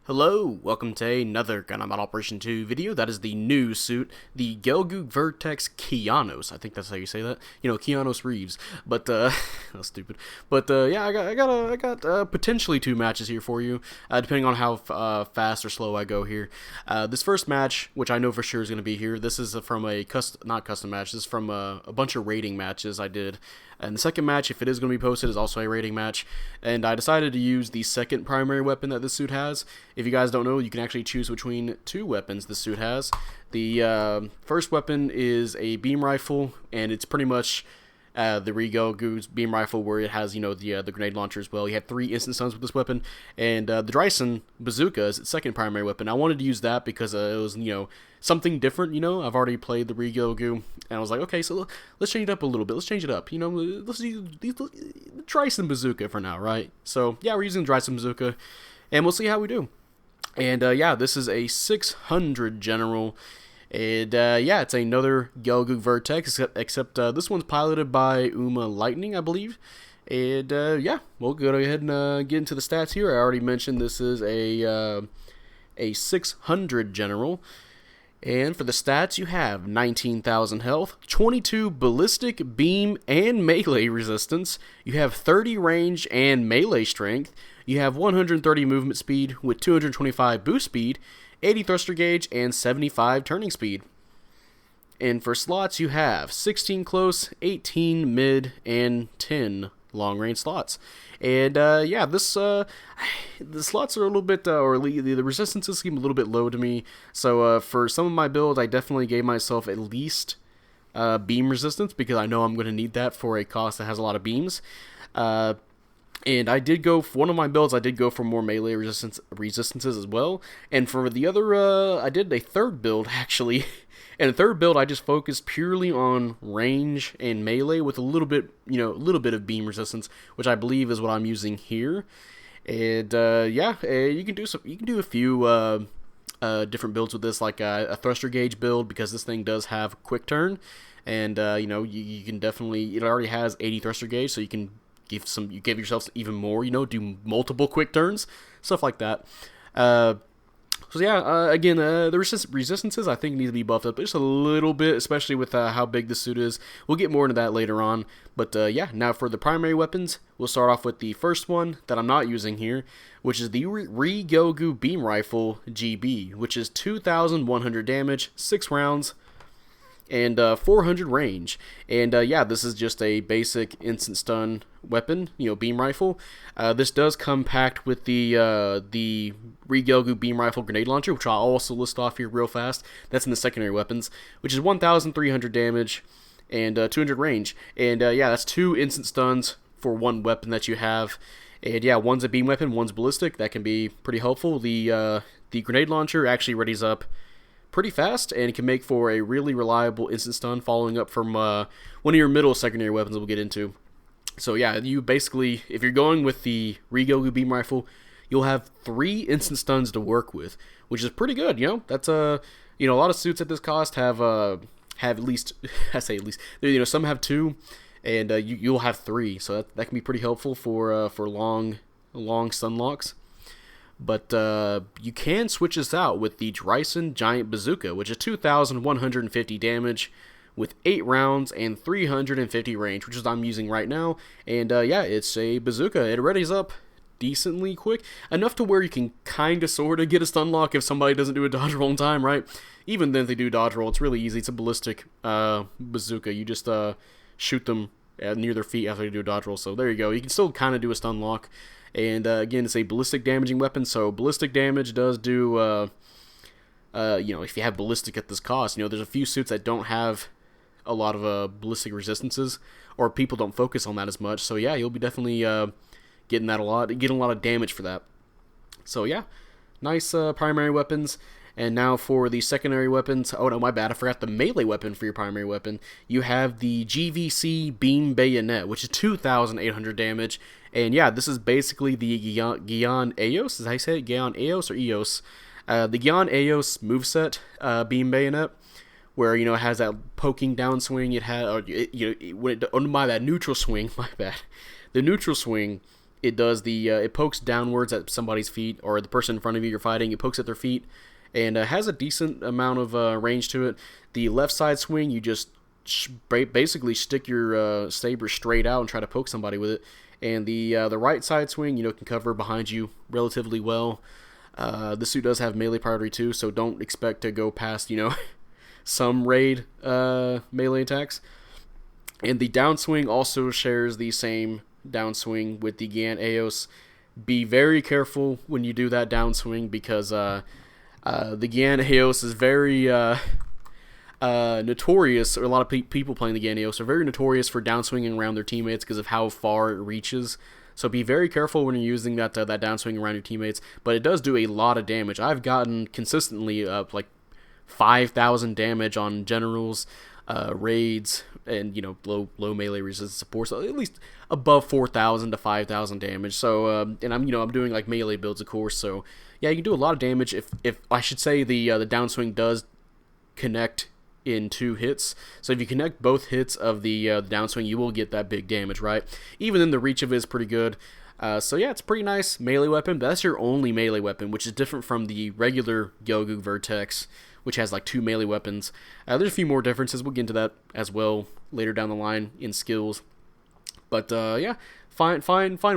Hello, welcome to another Gundam Operation 2 video. That is the new suit, the Gelgoog Vertex Kyanos. I think that's how you say that. You know, Kyanos Reeves. But, that's stupid. But, yeah, I got potentially two matches here for you, depending on how fast or slow I go here. This first match, which I know for sure is going to be here, this is from a not custom match, this is from a bunch of rating matches I did. And the second match, if it is going to be posted, is also a rating match. And I decided to use the second primary weapon that this suit has. If you guys don't know, you can actually choose between two weapons this suit has. The first weapon is a beam rifle, and it's pretty much the Gelgoog's beam rifle, where it has, you know, the grenade launcher as well. You have 3 instant stuns with this weapon, and the Dryson bazooka is its second primary weapon. I wanted to use that because it was, you know, something different. You know, I've already played the Gelgoog, and I was like, okay, so let's change it up a little bit. Let's change it up. You know, let's use the Dryson bazooka for now, right? So yeah, we're using the Dryson bazooka, and we'll see how we do. And yeah, this is a 600 general. And yeah, it's another Gelgoog Vertex, except this one's piloted by Uma Lightning, I believe. And yeah, we'll go ahead and get into the stats here. I already mentioned this is a 600 general. And for the stats, you have 19,000 health, 22 ballistic, beam, and melee resistance. You have 30 range and melee strength. You have 130 movement speed with 225 boost speed, 80 thruster gauge, and 75 turning speed. And for slots, you have 16 close, 18 mid, and 10 long range slots. And yeah, the slots are a little bit, or the resistances seem a little bit low to me. So for some of my builds, I definitely gave myself at least beam resistance, because I know I'm going to need that for a cost that has a lot of beams. And I did go for one of my builds. I did go for more melee resistances as well. And for the other, I did a third build actually. And the third build, I just focused purely on range and melee with a little bit, you know, a little bit of beam resistance, which I believe is what I'm using here. And yeah, you can do a few different builds with this, like a thruster gauge build, because this thing does have quick turn, and you know, you can definitely, it already has 80 thruster gauge, so you can give yourself even more, you know, do multiple quick turns, stuff like that. So yeah, again, the resistances I think need to be buffed up just a little bit, especially with how big the suit is. We'll get more into that later on. But yeah, now for the primary weapons, we'll start off with the first one that I'm not using here, which is the Gelgoog Beam Rifle GB, which is 2,100 damage, 6 rounds, and 400 range. And yeah, this is just a basic instant stun weapon, you know, beam rifle. This does come packed with the Gelgoog beam rifle grenade launcher, which I'll also list off here real fast. That's in the secondary weapons, which is 1,300 damage and 200 range. And yeah, that's 2 instant stuns for one weapon that you have. And yeah, one's a beam weapon, one's ballistic. That can be pretty helpful. The grenade launcher actually readies up pretty fast, and it can make for a really reliable instant stun, following up from one of your middle secondary weapons we'll get into. So yeah, you basically, if you're going with the Gelgoog beam rifle, you'll have 3 instant stuns to work with, which is pretty good. You know, that's you know, a lot of suits at this cost have at least, I say at least, you know, some have 2, and you'll have 3, so that can be pretty helpful for long stun locks. But you can switch this out with the Dryson Giant Bazooka, which is 2,150 damage with 8 rounds and 350 range, which is what I'm using right now. And yeah, it's a bazooka. It readies up decently quick, enough to where you can kind of sort of get a stun lock if somebody doesn't do a dodge roll in time, right? Even then, if they do dodge roll, it's really easy. It's a ballistic bazooka. You just shoot them near their feet after they do a dodge roll. So there you go. You can still kind of do a stun lock. And again, it's a ballistic damaging weapon, so ballistic damage does do, you know, if you have ballistic at this cost, you know, there's a few suits that don't have a lot of ballistic resistances, or people don't focus on that as much. So yeah, you'll be definitely getting a lot of damage for that. So yeah, nice primary weapons. And now for the secondary weapons, oh no, my bad, I forgot the melee weapon for your primary weapon. You have the GVC Beam Bayonet, which is 2,800 damage. And yeah, this is basically the Gion Eos, is that how you say it? Gion Eos or Eos? The Gion Eos moveset, Beam Bayonet, where, you know, it has that poking downswing. It has, or, you know, when it, that neutral swing, my bad. The neutral swing it does the it pokes downwards at somebody's feet, or the person in front of you you're fighting. It pokes at their feet, and has a decent amount of range to it. The left side swing, you just basically stick your saber straight out and try to poke somebody with it. And the right side swing, can cover behind you relatively well. The suit does have melee priority too, so don't expect to go past, some raid melee attacks. And the downswing also shares the same downswing with the Gan Eos. Be very careful when you do that downswing, because the Gan Eos is very notorious, or a lot of people playing the Gan Eos are very notorious for downswinging around their teammates because of how far it reaches. So be very careful when you're using that downswing around your teammates. But it does do a lot of damage. I've gotten consistently up like 5,000 damage on generals, raids, and low melee resistance support. So at least above 4,000 to 5,000 damage. So and I'm doing like melee builds, of course. So yeah, you can do a lot of damage if I should say the downswing does connect in 2 hits. So if you connect both hits of the downswing, you will get that big damage, right? Even then, the reach of it is pretty good. So yeah, it's a pretty nice melee weapon. But that's your only melee weapon, which is different from the regular Gelgoog Vertex, which has like 2 melee weapons. There's a few more differences. We'll get into that as well later down the line in skills. But yeah, fine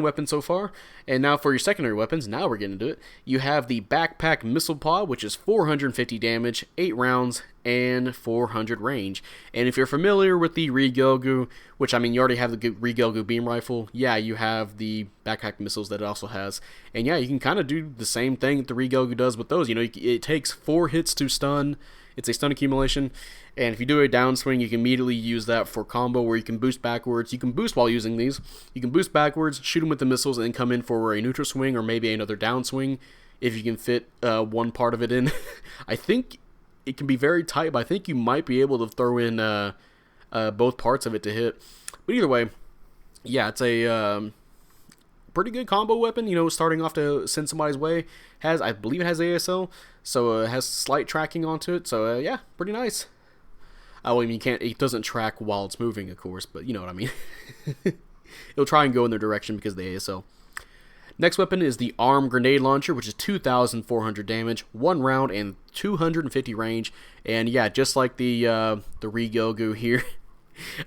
weapon so far. And now for your secondary weapons, now we're getting into it. You have the Backpack Missile Pod, which is 450 damage, 8 rounds, and 400 range. And if you're familiar with the Gelgoog, which, you already have the Gelgoog beam rifle, yeah, you have the backpack missiles that it also has. And yeah, you can kind of do the same thing that the Gelgoog does with those. It takes 4 hits to stun. It's a stun accumulation, and if you do a downswing, you can immediately use that for combo where you can boost backwards. You can boost while using these. You can boost backwards, shoot them with the missiles, and then come in for a neutral swing or maybe another downswing if you can fit one part of it in. I think it can be very tight, but I think you might be able to throw in both parts of it to hit. But either way, yeah, it's a pretty good combo weapon, starting off to send somebody's way. I believe it has ASL, so it has slight tracking onto it, so yeah, pretty nice. It doesn't track while it's moving, of course, but you know what I mean. It'll try and go in their direction because of the ASL. Next weapon is the Arm Grenade Launcher, which is 2,400 damage, 1 round, and 250 range. And yeah, just like the Gelgoog here,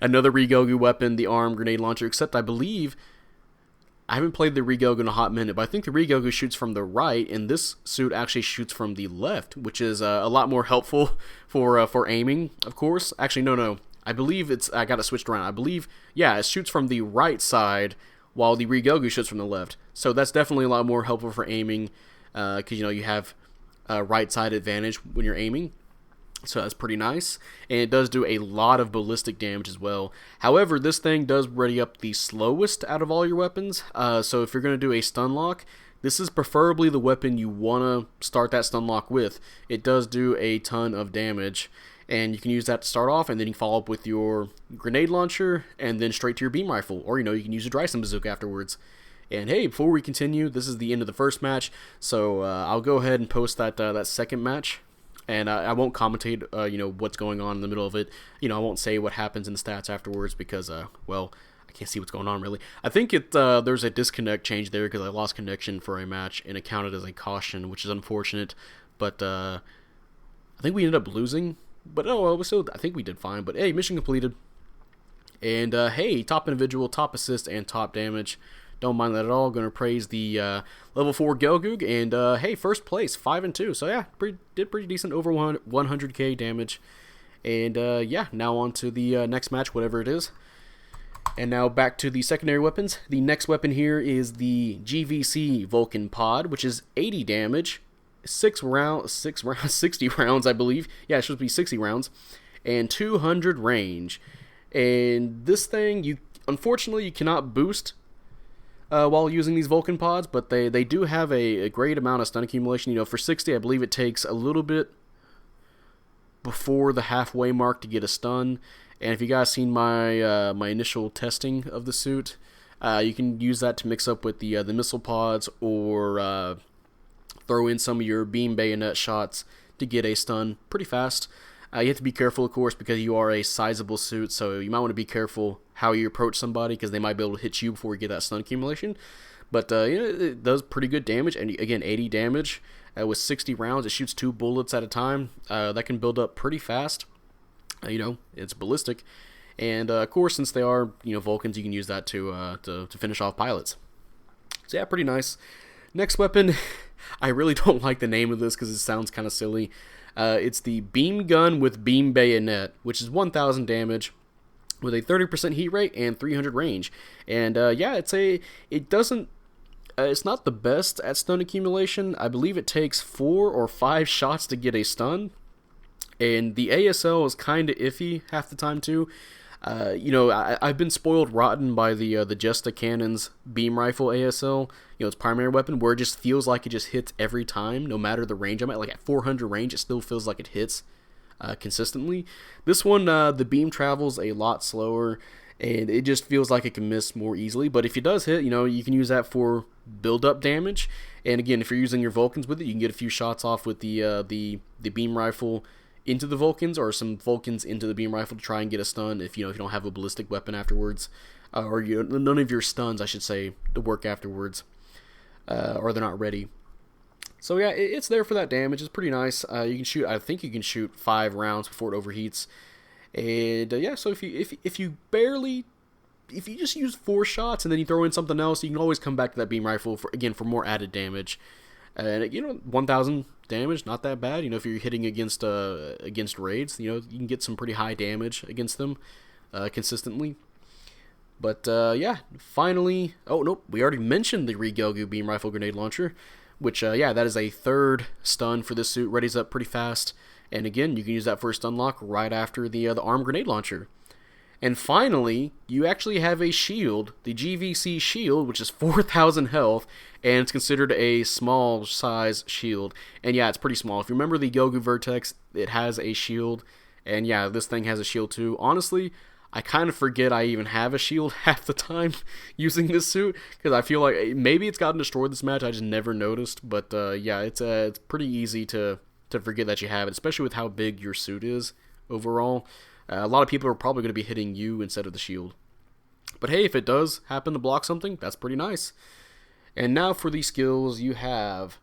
another Gelgoog weapon, the Arm Grenade Launcher, except I believe, I haven't played the Gelgoog in a hot minute, but I think the Gelgoog shoots from the right, and this suit actually shoots from the left, which is a lot more helpful for aiming, of course. Actually, no. I believe I got it switched around. I believe, yeah, it shoots from the right side, while the Gelgoog shoots from the left. So that's definitely a lot more helpful for aiming, because, you have right side advantage when you're aiming. So that's pretty nice, and it does do a lot of ballistic damage as well. However, this thing does ready up the slowest out of all your weapons, so if you're going to do a stun lock, this is preferably the weapon you want to start that stun lock with. It does do a ton of damage, and you can use that to start off, and then you follow up with your grenade launcher, and then straight to your beam rifle, or you can use a Dryson bazooka afterwards. And hey, before we continue, this is the end of the first match, so I'll go ahead and post that second match. And I won't commentate, what's going on in the middle of it. I won't say what happens in the stats afterwards because, I can't see what's going on really. I think there's a disconnect change there because I lost connection for a match and it counted as a caution, which is unfortunate. But I think we ended up losing. But I think we did fine. But hey, mission completed. And hey, top individual, top assist, and top damage. Don't mind that at all. Going to praise the level 4 Gelgoog, and hey, first place, 5-2. So yeah, did pretty decent, over 100k damage. And yeah, now on to the next match, whatever it is. And now back to the secondary weapons. The next weapon here is the GVC Vulcan Pod, which is 80 damage, 60 rounds, I believe. Yeah, it should be 60 rounds, and 200 range. And this thing, unfortunately, you cannot boost while using these Vulcan pods, but they do have a great amount of stun accumulation. For 60, I believe it takes a little bit before the halfway mark to get a stun. And if you guys seen my my initial testing of the suit, you can use that to mix up with the missile pods, or throw in some of your beam bayonet shots to get a stun pretty fast. You have to be careful, of course, because you are a sizable suit, so you might want to be careful how you approach somebody, because they might be able to hit you before you get that stun accumulation. But it does pretty good damage, and again, 80 damage with 60 rounds. It shoots 2 bullets at a time. That can build up pretty fast. It's ballistic, and of course, since they are Vulcans, you can use that to finish off pilots. So yeah, pretty nice. Next weapon, I really don't like the name of this because it sounds kind of silly. It's the beam gun with beam bayonet, which is 1,000 damage with a 30% heat rate and 300 range. And it's not the best at stun accumulation. I believe it takes 4 or 5 shots to get a stun, and the ASL is kind of iffy half the time too. I've been spoiled rotten by the Jesta Cannon's beam rifle ASL, its primary weapon, where it just feels like it just hits every time, no matter the range I'm at. Like at 400 range, it still feels like it hits consistently. This one, the beam travels a lot slower, and it just feels like it can miss more easily. But if it does hit, you can use that for build-up damage. And again, if you're using your Vulcans with it, you can get a few shots off with the beam rifle into the Vulcans, or some Vulcans into the beam rifle to try and get a stun if you don't have a ballistic weapon afterwards, or none of your stuns, I should say, to work afterwards, or they're not ready. So yeah, it's there for that damage. It's pretty nice. I think you can shoot 5 rounds before it overheats, and yeah. So if you just use 4 shots and then you throw in something else, you can always come back to that beam rifle for more added damage. And 1,000 damage, not that bad. If you're hitting against raids, you can get some pretty high damage against them consistently. But yeah, finally, oh nope, we already mentioned the Gelgoog beam rifle grenade launcher, which that is a 3rd stun for this suit. Readies up pretty fast, and again, you can use that for a stun lock right after the arm grenade launcher. And finally, you actually have a shield, the GVC shield, which is 4,000 health, and it's considered a small size shield. And yeah, it's pretty small. If you remember the Gelgoog Vertex, it has a shield, and yeah, this thing has a shield too. Honestly, I kind of forget I even have a shield half the time using this suit, because I feel like maybe it's gotten destroyed this match, I just never noticed. But yeah, it's pretty easy to forget that you have it, especially with how big your suit is overall. A lot of people are probably going to be hitting you instead of the shield. But hey, if it does happen to block something, that's pretty nice. And now for these skills, you have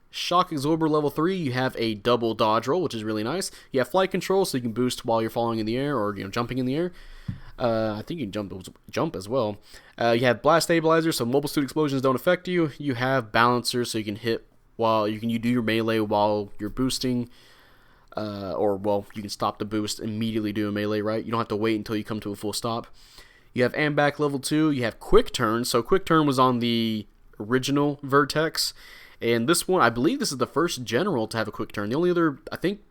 Shock Absorber level 3. You have a double dodge roll, which is really nice. You have flight control, so you can boost while you're falling in the air or jumping in the air. I think you can jump as well. You have Blast Stabilizer, so mobile suit explosions don't affect you. You have Balancer, so you can hit while you do your melee while you're boosting. You can stop the boost, immediately do a melee, right? You don't have to wait until you come to a full stop. You have Ambac level 2. You have Quick Turn. So Quick Turn was on the original Vertex, and this one, I believe this is the first general to have a Quick Turn. The only other, I think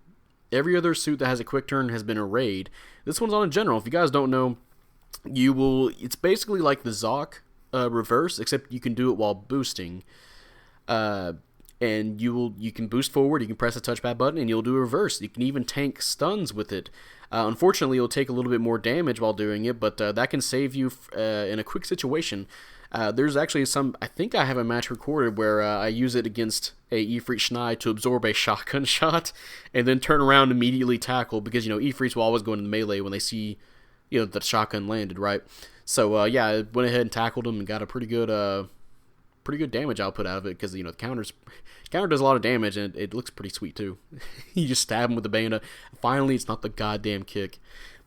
every other suit that has a Quick Turn has been a raid. This one's on a general. If you guys don't know, it's basically like the Zoc reverse, except you can do it while boosting. And you can boost forward, you can press the touchpad button, and you'll do a reverse. You can even tank stuns with it. Unfortunately, you'll take a little bit more damage while doing it, but that can save you in a quick situation. There's actually I think I have a match recorded where I use it against a Ifrit Schnei to absorb a shotgun shot, and then turn around and immediately tackle, because, Ifrits will always go into the melee when they see, the shotgun landed, right? So, yeah, I went ahead and tackled him and got a pretty good damage output out of it, because the counter does a lot of damage, and it looks pretty sweet too. You just stab him with the bayonet. Finally, it's not the goddamn kick.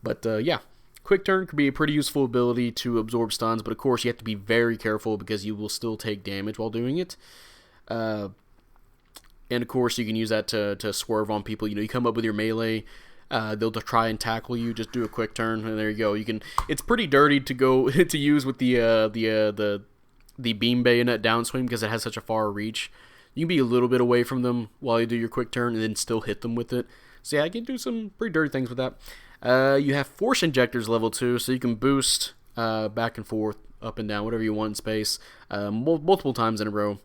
But yeah, Quick Turn could be a pretty useful ability to absorb stuns, but of course you have to be very careful, because you will still take damage while doing it. And of course you can use that to swerve on people. You come up with your melee. They'll try and tackle you. Just do a Quick Turn, and there you go. It's pretty dirty to go to use with the beam bayonet downswing, because it has such a far reach. You can be a little bit away from them while you do your Quick Turn and then still hit them with it. So yeah, I can do some pretty dirty things with that. You have Force Injectors level 2, so you can boost back and forth, up and down, whatever you want in space, multiple times in a row.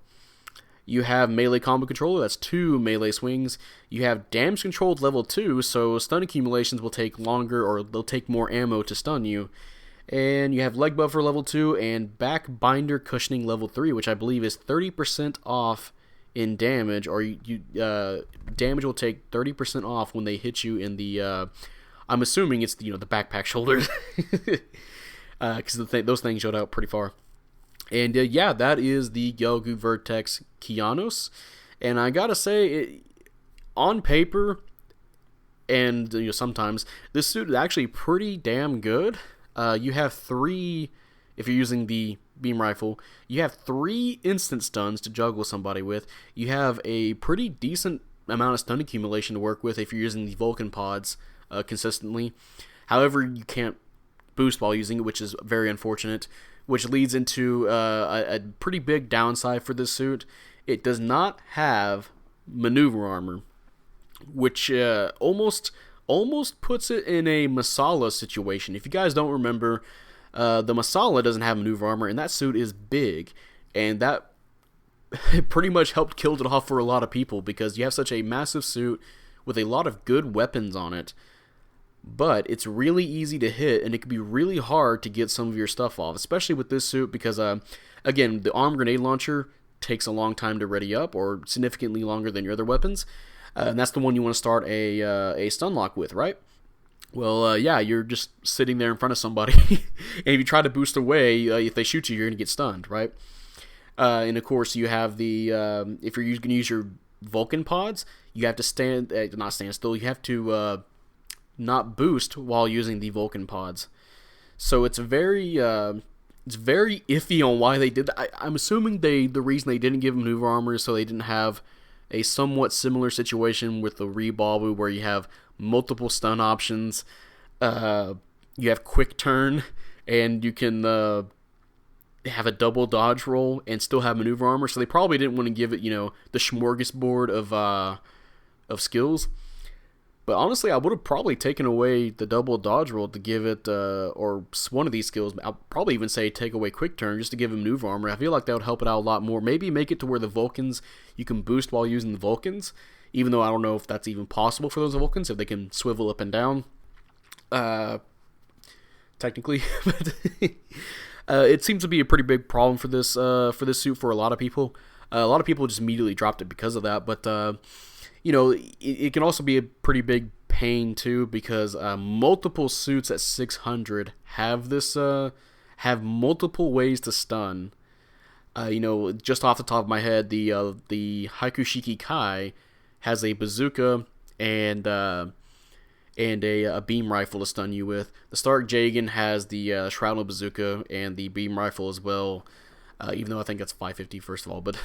You have Melee Combo Controller, that's 2 melee swings. You have Damage Controlled level 2, so stun accumulations will take longer, or they'll take more ammo to stun you. And you have Leg Buffer level 2 and Back Binder Cushioning level 3, which I believe is 30% off in damage, or damage will take 30% off when they hit you in the I'm assuming it's the backpack shoulders, because those things showed out pretty far. And yeah, that is the Gelgoog Vertex Kyanos. And I gotta say, on paper, and sometimes, this suit is actually pretty damn good. You have three, if you're using the beam rifle, you have 3 instant stuns to juggle somebody with. You have a pretty decent amount of stun accumulation to work with if you're using the Vulcan pods consistently. However, you can't boost while using it, which is very unfortunate, which leads into a pretty big downside for this suit. It does not have maneuver armor, which almost puts it in a Masala situation. If you guys don't remember, the Masala doesn't have maneuver armor, and that suit is big, and that pretty much helped kill it off for a lot of people, because you have such a massive suit with a lot of good weapons on it, but it's really easy to hit, and it can be really hard to get some of your stuff off, especially with this suit, because again, the armed grenade launcher takes a long time to ready up, or significantly longer than your other weapons, and that's the one you want to start a stun lock with, right? Well, yeah, you're just sitting there in front of somebody, and if you try to boost away, if they shoot you, you're going to get stunned, right? And of course, you have the, if you're going to use your Vulcan pods, you have to not stand still, you have to not boost while using the Vulcan pods. So it's very iffy on why they did that. I'm assuming the reason they didn't give them maneuver armor is so they didn't have a somewhat similar situation with the Rebabu, where you have multiple stun options, you have quick turn, and you can have a double dodge roll and still have maneuver armor. So they probably didn't want to give it, the smorgasbord of skills. But honestly, I would have probably taken away the double dodge roll to give it, or one of these skills. I'll probably even say take away quick turn just to give him maneuver armor. I feel like that would help it out a lot more. Maybe make it to where the Vulcans, you can boost while using the Vulcans, even though I don't know if that's even possible for those Vulcans, if they can swivel up and down. Technically, but it seems to be a pretty big problem for this suit for a lot of people. A lot of people just immediately dropped it because of that, but it can also be a pretty big pain too, because multiple suits at 600 have this have multiple ways to stun. Just off the top of my head, the Haikushiki Kai has a bazooka and a beam rifle to stun you with. The Stark Jagan has the Shroudal bazooka and the beam rifle as well, even though I think that's 550 first of all. But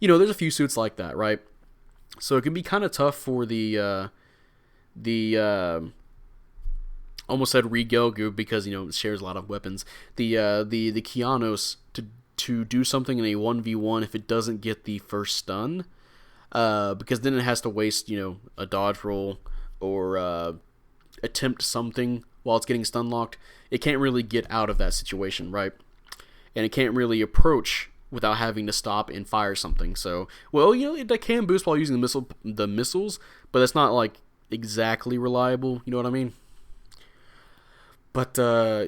there's a few suits like that, right? So it can be kind of tough for the almost said Gelgoog, because it shares a lot of weapons. The Kyanos to do something in a 1v1 if it doesn't get the first stun, because then it has to waste a dodge roll or attempt something while it's getting stun locked. It can't really get out of that situation, right? And it can't really approach without having to stop and fire something. So, it can boost while using the missiles, but that's not like exactly reliable. You know what I mean? But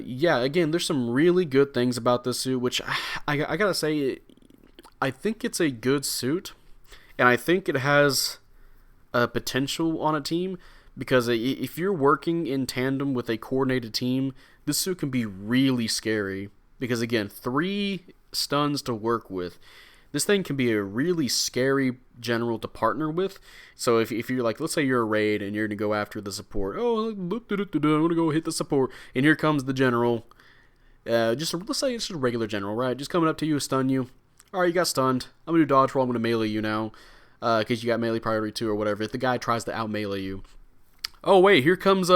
yeah, again, there's some really good things about this suit, which I gotta say, I think it's a good suit, and I think it has potential on a team, because if you're working in tandem with a coordinated team, this suit can be really scary, because again, 3 stuns to work with. This thing can be a really scary general to partner with. So if you're like, let's say you're a raid and you're going to go after the support. Oh, I'm going to go hit the support. And here comes the general. Let's say it's just a regular general, right? Just coming up to you, stun you. Alright, you got stunned. I'm going to do dodge roll. I'm going to melee you now. Because you got melee priority 2 or whatever. If the guy tries to out melee you. Oh, wait, here comes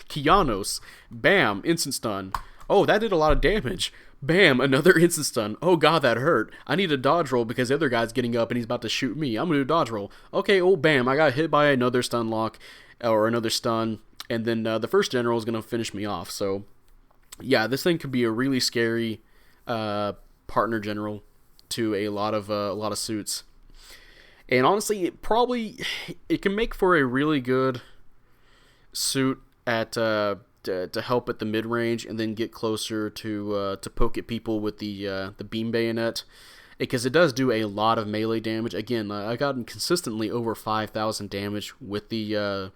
Kyanos. Bam, instant stun. Oh, that did a lot of damage. Bam, another instant stun. Oh god, that hurt. I need a dodge roll because the other guy's getting up and he's about to shoot me. I'm gonna do a dodge roll. Okay, oh bam, I got hit by another stun lock, or another stun, and then the first general is gonna finish me off. So, yeah, this thing could be a really scary partner general to a lot of suits. And honestly, it can make for a really good suit at to help at the mid range, and then get closer to poke at people with the beam bayonet, because it does do a lot of melee damage. Again, I've gotten consistently over 5,000 damage with the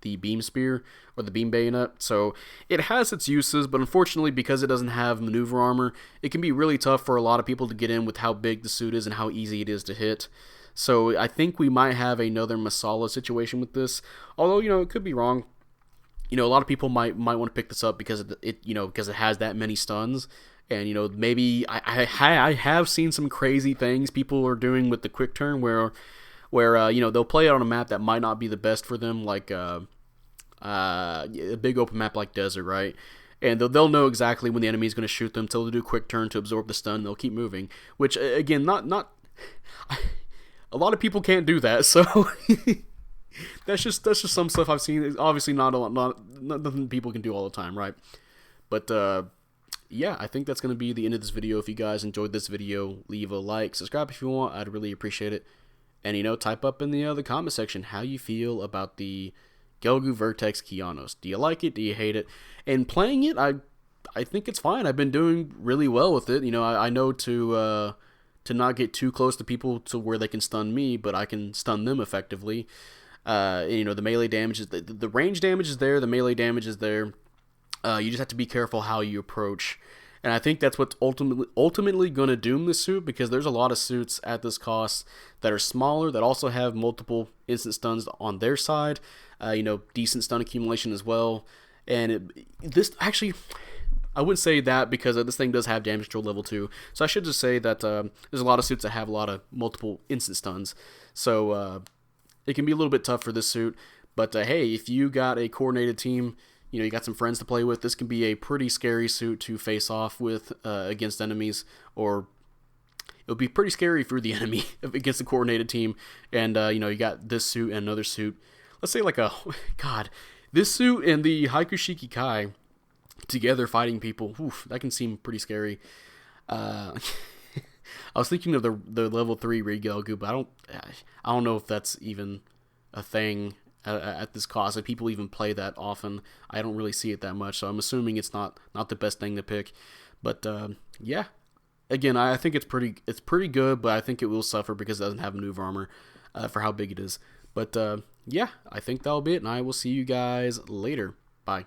the beam spear or the beam bayonet. So it has its uses, but unfortunately, because it doesn't have maneuver armor, it can be really tough for a lot of people to get in with how big the suit is and how easy it is to hit. So I think we might have another Masala situation with this, although, it could be wrong. A lot of people might want to pick this up because because it has that many stuns. And, maybe I have seen some crazy things people are doing with the quick turn where they'll play it on a map that might not be the best for them, like a big open map like Desert, right? And they'll know exactly when the enemy is going to shoot them, so they'll do quick turn to absorb the stun, and they'll keep moving. Which, again, not a lot of people can't do that, so that's just some stuff I've seen. It's obviously not nothing people can do all the time, right? But yeah, I think that's going to be the end of this video. If you guys enjoyed this video, leave a like, subscribe if you want. I'd really appreciate it. And, type up in the comment section how you feel about the Gelgoog Vertex Kyanos. Do you like it? Do you hate it? And playing it, I think it's fine. I've been doing really well with it. I know to not get too close to people to where they can stun me, but I can stun them effectively. The melee damage is the range damage is there, the melee damage is there. You just have to be careful how you approach. And I think that's what's ultimately going to doom the suit, because there's a lot of suits at this cost that are smaller that also have multiple instant stuns on their side. Decent stun accumulation as well. And this actually, I wouldn't say that because this thing does have damage control level 2. So I should just say that there's a lot of suits that have a lot of multiple instant stuns. So it can be a little bit tough for this suit. But hey, if you got a coordinated team, you got some friends to play with, this can be a pretty scary suit to face off with against enemies, or it would be pretty scary if you're the enemy against a coordinated team. And, you got this suit and another suit. Let's say this suit and the Haikushiki Kai together fighting people. Oof, that can seem pretty scary. I was thinking of the level 3 Gelgoog, but I don't know if that's even a thing at this cost. If people even play that often, I don't really see it that much, so I'm assuming it's not the best thing to pick. But yeah, again, I think it's pretty good, but I think it will suffer because it doesn't have maneuver armor for how big it is. But yeah, I think that'll be it, and I will see you guys later. Bye.